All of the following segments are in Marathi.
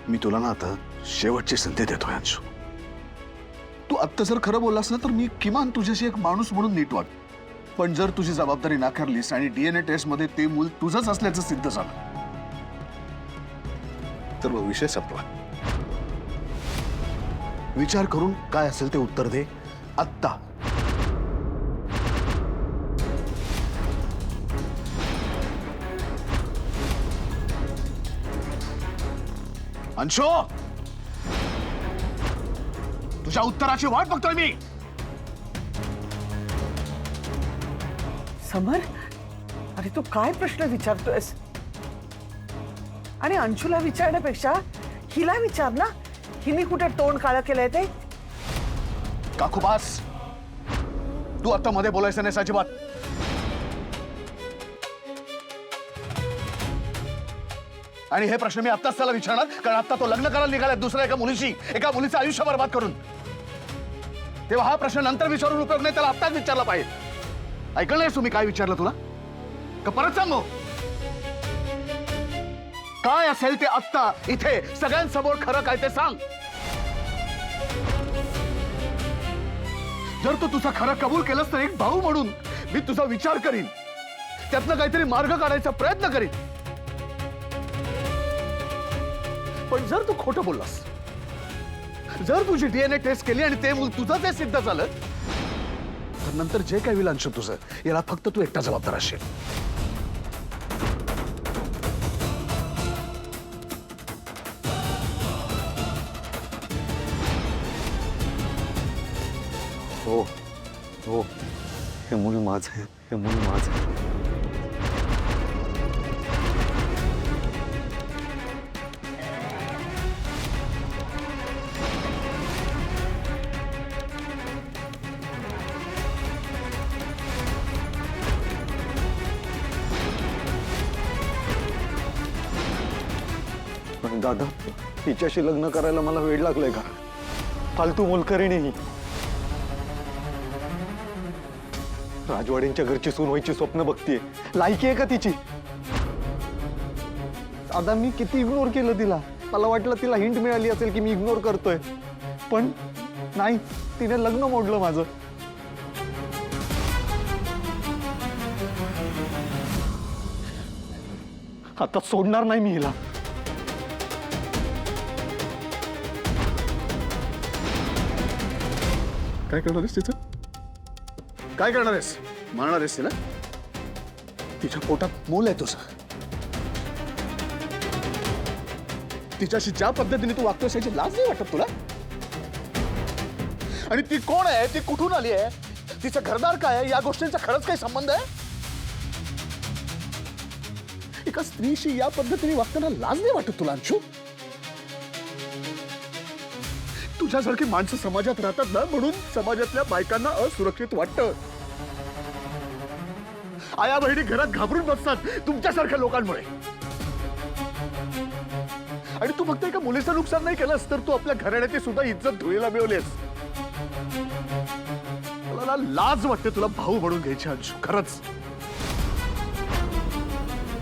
मी तुला ना आता शेवटची संधी देतोय अंशू. तू आत्ता जर खरं बोललास ना तर मी किमान तुझ्याशी एक माणूस म्हणून नीट वाट. पण जर तुझी जबाबदारी नाकारलीस आणि डीएनए टेस्ट मध्ये ते मूल तुझंच असल्याचं सिद्ध झालं तर मग विषय संपला. विचार करून काय असेल ते उत्तर दे आत्ता. अंशू, तुझ्या उत्तराची वाट बघतोय मी. समर, अरे तू काय प्रश्न विचारतोयस? आणि अंशुला विचारण्यापेक्षा हिला विचार ना, हिने कुठे तोंड काळं केलंय ते. काकू बास, तू आता मध्ये बोलायचं नाही अजिबात. आणि हे प्रश्न मी आत्ताच त्याला विचारणार, कारण आता तो लग्न करायला निघालाय दुसऱ्या एका मुलीशी, एका मुलीचं आयुष्य बर्बाद करून. तेव्हा हा प्रश्न नंतर विचारून उपयोग नाही, त्याला आत्ताच विचारला पाहिजे. ऐकलं नाहीस तुम्ही काय विचारलं तुला? का परत सांगू? काय असेल ते आत्ता इथे सगळ्यांसमोर खरं काय ते सांग. जर तू तुझा खरं कबूल केलंस तर एक भाऊ म्हणून मी तुझा विचार करीन, त्यातनं काहीतरी मार्ग काढायचा प्रयत्न करीन. पण जर तू खोटं बोललास, जर तुझी डीएनए टेस्ट केली आणि ते मूल तुझं ते सिद्ध झालं तर नंतर जे काही होईल अंशू तुझं, याला फक्त तू एकटा जबाबदार असशील. हो हो, हे मूल माझं आहे, हे मूल माझं आहे. पण दादा, तिच्याशी लग्न करायला मला वेळ लागलाय का? फालतू मोलकरीण ही. राजवाड्यांच्या घरची सून व्हायची स्वप्न बघतीये. लायकी आहे का तिची? दादा, मी किती इग्नोर केलं तिला. मला वाटलं तिला हिंट मिळाली असेल की मी इग्नोर करतोय, पण नाही, तिने लग्न मोडलं माझं. आता सोडणार नाही मी हिला. काय करणार आहेस तिचं? काय करणार आहेस? मारणार आहेस तिला? तिच्या पोटात मूल आहे तुझं. तिच्याशी ज्या पद्धतीने तू वागतोस याची लाज नाही वाटत तुला? आणि ती कोण आहे, ती कुठून आली आहे, तिचं घरदार काय आहे, या गोष्टींचा खरंच काही संबंध आहे? एका स्त्रीशी या पद्धतीने वागताना लाज नाही वाटत तुला अंशू? तुझ्यासारखी माणसं समाजात राहतात ना, म्हणून समाजातल्या बायकांना असुरक्षित वाटतं. आया बहिणी घरात घाबरून बसतात तुमच्यासारख्या लोकांमुळे. आणि तू फक्त एका मुलीचं नुकसान नाही केलंस, तर तू आपल्या घराण्याची सुद्धा इज्जत धुळीला मिळवलीस. मला लाज वाटते तुला भाऊ म्हणून घ्यायची अंशू, खरंच.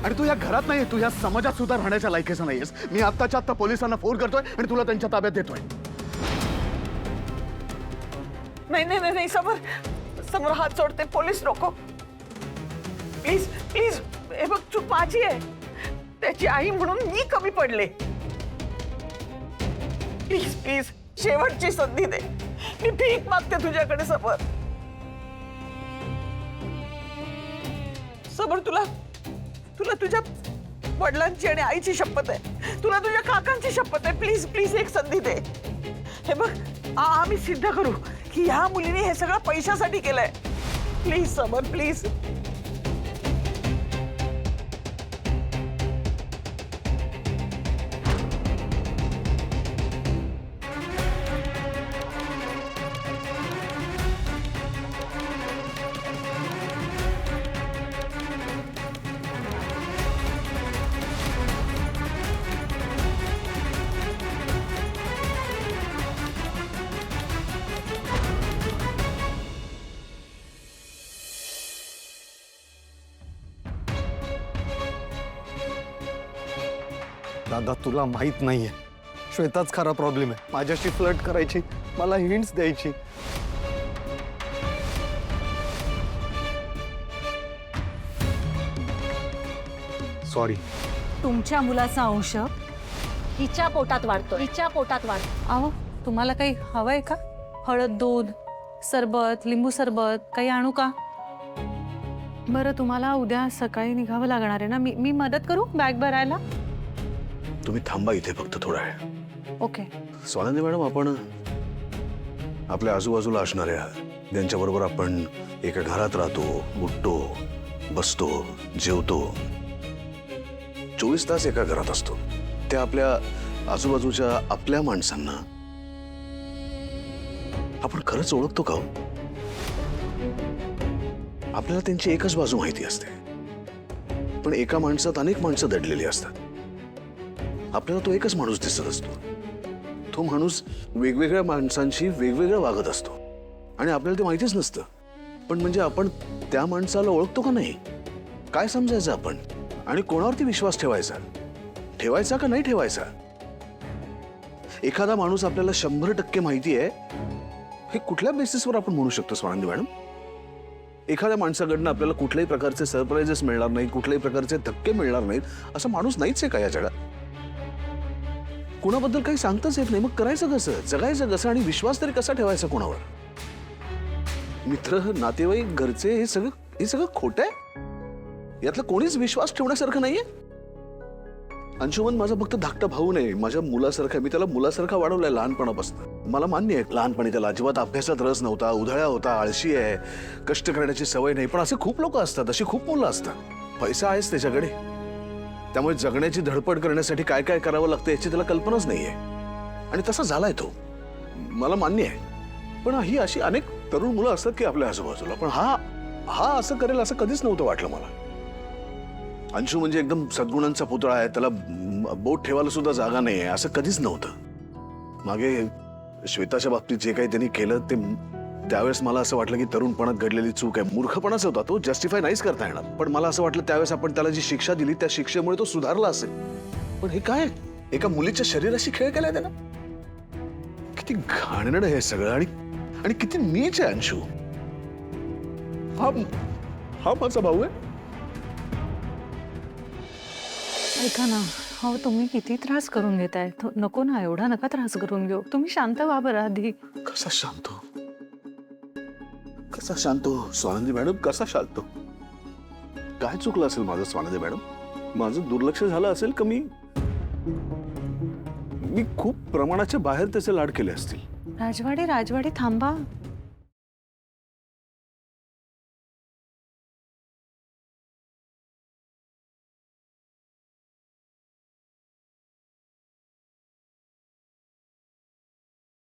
आणि तू या घरात नाही, तू या समाजात सुद्धा राहण्याच्या लायकीचा नाहीयेस. मी आत्ताच्या आत्ता पोलिसांना फोन करतोय आणि तुला त्यांच्या ताब्यात देतोय. नाही नाही नाही, समर, समर हात सोडते. पोलीस नको, प्लीज प्लीज. हे बघ, चूक माझी आहे. त्याची आई म्हणून मी कमी पडले. प्लीज प्लीज, शेवटची संधी दे. मी भीक मागते तुझ्याकडे समर. समर, तुला तुला तुझ्या वडिलांची आणि आईची शपथ आहे. तुला तुझ्या काकांची शपथ आहे. प्लीज प्लीज, एक संधी दे. हे बघ, आम्ही सिद्ध करू की ह्या मुलीने हे सगळं पैशासाठी केलंय. Please summer, please. दादा, तुला माहित नाहीये, श्वेताच खरा प्रॉब्लेम आहे. माझ्याशी फ्लर्ट करायची, मला हिंट्स द्यायची. सॉरी. तुमच्या मुलाचा अंश हिच्या पोटात वाढतो, हिच्या पोटात वाढतो. अहो तुम्हाला काही हवंय का? हळद, दूध, सरबत, लिंबू सरबत काही आणू का? बरं तुम्हाला उद्या सकाळी निघावं लागणार आहे ना. मी मदत करू बॅग भरायला? तुम्ही थांबा इथे फक्त थोडा वेळ. ओके. स्वानंदी मॅडम, आपण आपल्या आजूबाजूला असणाऱ्या ज्यांच्याबरोबर आपण एका घरात राहतो, उठतो, बसतो, जेवतो, 24 तास एका घरात असतो, त्या आपल्या आजूबाजूच्या आपल्या माणसांना आपण खरंच ओळखतो का? आपल्याला त्यांची एकच बाजू माहिती असते, पण एका माणसात अनेक माणसं दडलेली असतात. आपल्याला तो एकच माणूस दिसत असतो. तो माणूस वेगवेगळ्या माणसांशी वेगवेगळं वागत असतो आणि आपल्याला ते माहितीच नसतं. पण म्हणजे आपण त्या माणसाला ओळखतो का नाही? काय समजायचं आपण? आणि कोणावरती विश्वास ठेवायचा? ठेवायचा का नाही ठेवायचा? एखादा माणूस आपल्याला 100% माहिती आहे हे कुठल्या बेसिसवर आपण म्हणू शकतो स्वानंदी मॅडम? एखाद्या माणसाकडनं आपल्याला कुठल्याही प्रकारचे सरप्राइजेस मिळणार नाही, कुठल्याही प्रकारचे धक्के मिळणार नाहीत, असा माणूस नाहीच आहे का या जगात? कुणाबद्दल काही सांगताच येत नाही, मग करायचं कसं? जगायचं कसं? आणि विश्वास तरी कसा ठेवायचा कोणावर? मित्र, नातेवाईक, घरचे, हे सगळं खोटं आहे. यातला कोणीच विश्वास ठेवण्यासारखं नाहीये. अंशुमन माझा फक्त धाकटा भाऊ नाही, माझ्या मुलासारखा. मी त्याला मुलासारखा वाढवलाय लहानपणापासून. मला मान्य आहे लहानपणी त्याला अजिबात अभ्यासात रस नव्हता, उधळा होता, आळशी आहे, कष्ट करण्याची सवय नाही. पण असे खूप लोक असतात, अशी खूप मुलं असतात. पैसा आहेच त्याच्याकडे, त्यामुळे जगण्याची धडपड करण्यासाठी काय काय करावं लागतं याची त्याला कल्पनाच नाहीये. आणि तसा झालाय तो, मला मान्य आहे. पण ही अशी अनेक तरुण मुलं असतात की आपल्या आजूबाजूला, पण हा असं करेल असं कधीच नव्हतं वाटलं मला. अंशू म्हणजे एकदम सद्गुणांचा पुतळा आहे, त्याला बोट ठेवायला सुद्धा जागा नाही आहे, असं कधीच नव्हतं. मागे श्वेताच्या बाबतीत जे काही त्यांनी केलं ते त्यावेळेस मला असं वाटलं की तरुणपणात घडलेली चूक आहे, मूर्खपणाच होता तो, जस्टिफाय नाहीच करता येणार. पण मला असं वाटलं त्यावेळेस आपण त्याला जी शिक्षा दिली त्या शिक्षेमुळे तो सुधारला असेल. पण हे काय, एका मुलीच्या शरीराशी खेळ केलाय त्याला? किती घाणेरडं हे सगळं, आणि किती नीच आहे अंशू. हा माझा भाऊ आहे. ऐका ना, हो तुम्ही किती त्रास करून घेताय. नको ना, एवढा नका त्रास करून घेऊ. तुम्ही शांत व्हा बरं आधी. कसा शांत हो? कसा शांत हो स्वानंदी मॅडम, कसा शांत हो? काय चुकलं असेल माझं स्वानंदी मॅडम? माझं दुर्लक्ष झालं असेल का? मी खूप प्रमाणाच्या बाहेर त्याचे लाड केले असतील. राजवाडे थांबा.